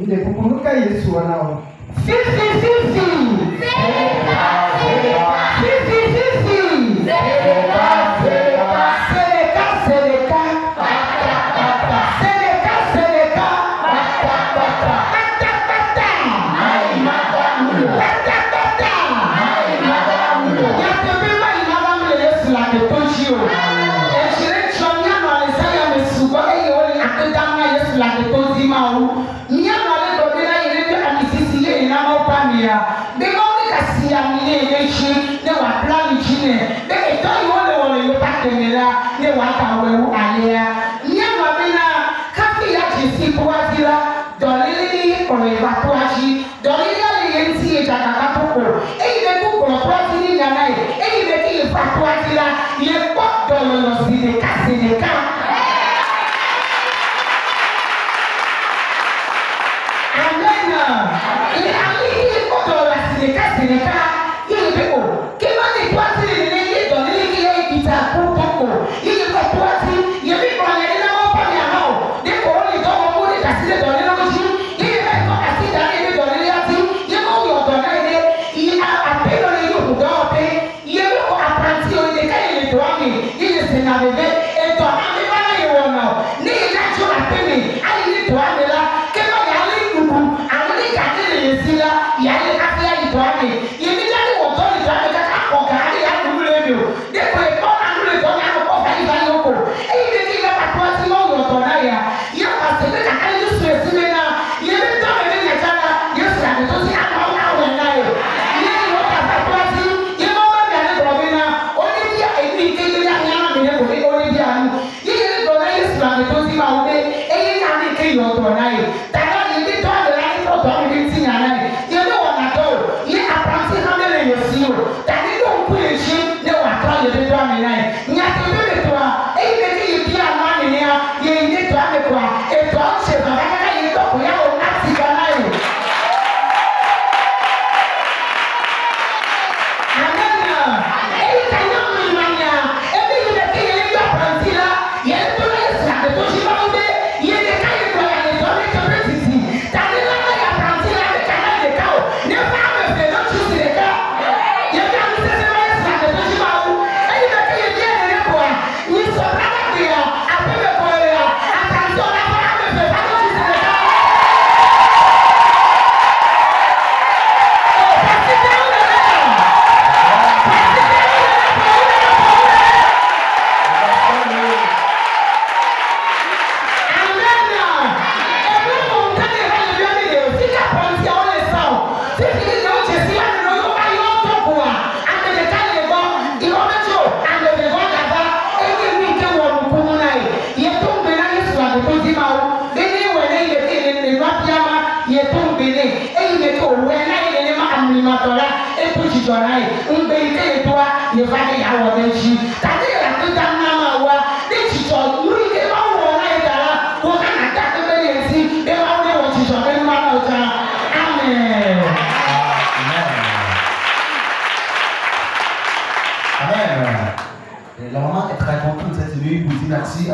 Il est pour nous qu'il y ait sur un si.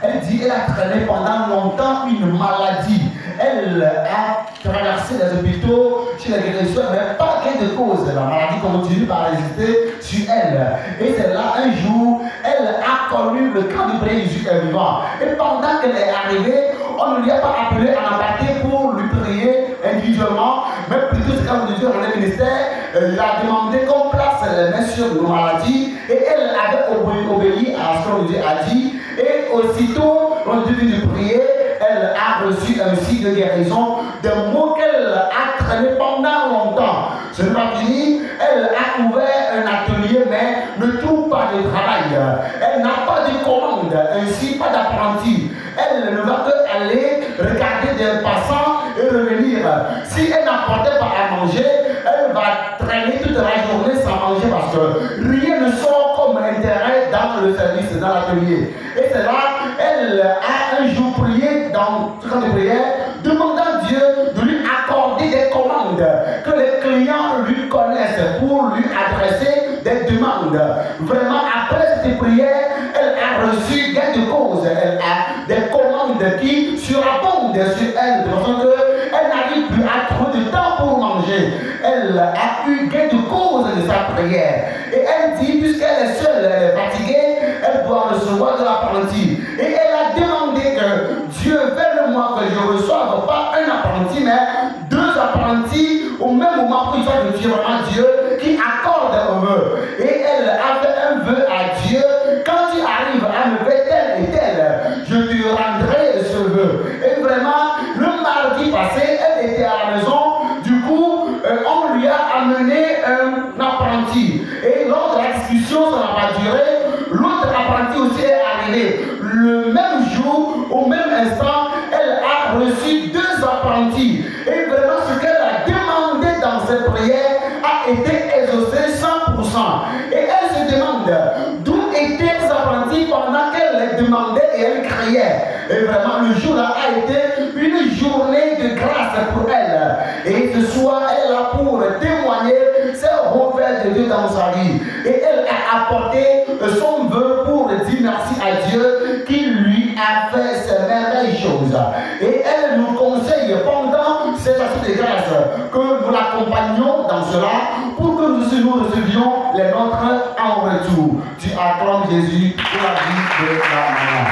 Elle dit qu'elle a traîné pendant longtemps une maladie. Elle a traversé les hôpitaux chez les guérisseurs, mais pas gain de cause. La maladie continue par résister sur elle. Et c'est là, un jour, elle a connu le camp de prière Jésus est vivant. Et pendant qu'elle est arrivée, on ne lui a pas appelé à l'embarquer pour lui prier individuellement, mais plutôt c'est quand Dieu dans le ministère, il a demandé qu'on place les mains sur nos maladies. Et elle avait obéi à ce que Dieu a dit. Et aussitôt, on devait de prier, elle a reçu un signe de guérison, des mots qu'elle a traîné pendant longtemps. Ce n'est pas fini, elle a ouvert un atelier, mais ne trouve pas de travail. Elle n'a pas de commande, ainsi pas d'apprenti. Elle ne va que aller regarder des passants et revenir. Si elle n'apportait pas à manger, elle va traîner toute la journée sans manger parce que rien ne sort comme intérêt dans le service, dans l'atelier. Et c'est là, elle a un jour prié dans ce camp de prière, demandant Dieu de lui accorder des commandes, que les clients lui connaissent pour lui adresser des demandes. Vraiment, après cette prière, elle a reçu gain de cause. Elle a des commandes qui surabondent sur elle, de façon qu'elle n'arrive plus à trouver du temps pour manger. Elle a eu gain de cause de sa prière. Et elle dit, puisqu'elle est seule, elle est fatiguée, elle doit recevoir de l'apprenti. Et elle a demandé que Dieu veuille moi que je reçoive pas un apprenti, mais 2 apprentis au même moment où il soit de Dieu, vraiment Dieu qui accorde un vœu. Et elle a fait un vœu à Dieu. Quand tu arrives à me faire tel et tel, je te rendrai ce vœu. Et vraiment, le mardi passé, elle était à la maison. Du coup, on lui a amené un apprenti. Et lors de la discussion, ça n'a pas duré. L'autre apprenti aussi est arrivé. Le même jour, au même instant, elle a reçu 2 apprentis. Et vraiment, ce qu'elle a demandé dans cette prière a été exaucé 100%. Et elle se demande d'où étaient les apprentis pendant qu'elle les demandait et elle criait. Et vraiment, le jour-là a été une journée de grâce pour elle. Et ce soir, elle est là pour témoigner ses refaits de Dieu dans sa vie. Et elle a apporté son vœu pour dire merci à Dieu qui lui a fait ces merveilleuses choses. Et elle nous conseille pendant cette action de grâce que nous l'accompagnions dans cela pour que nous recevions les nôtres en retour. Tu acclames Jésus pour la vie de la maman.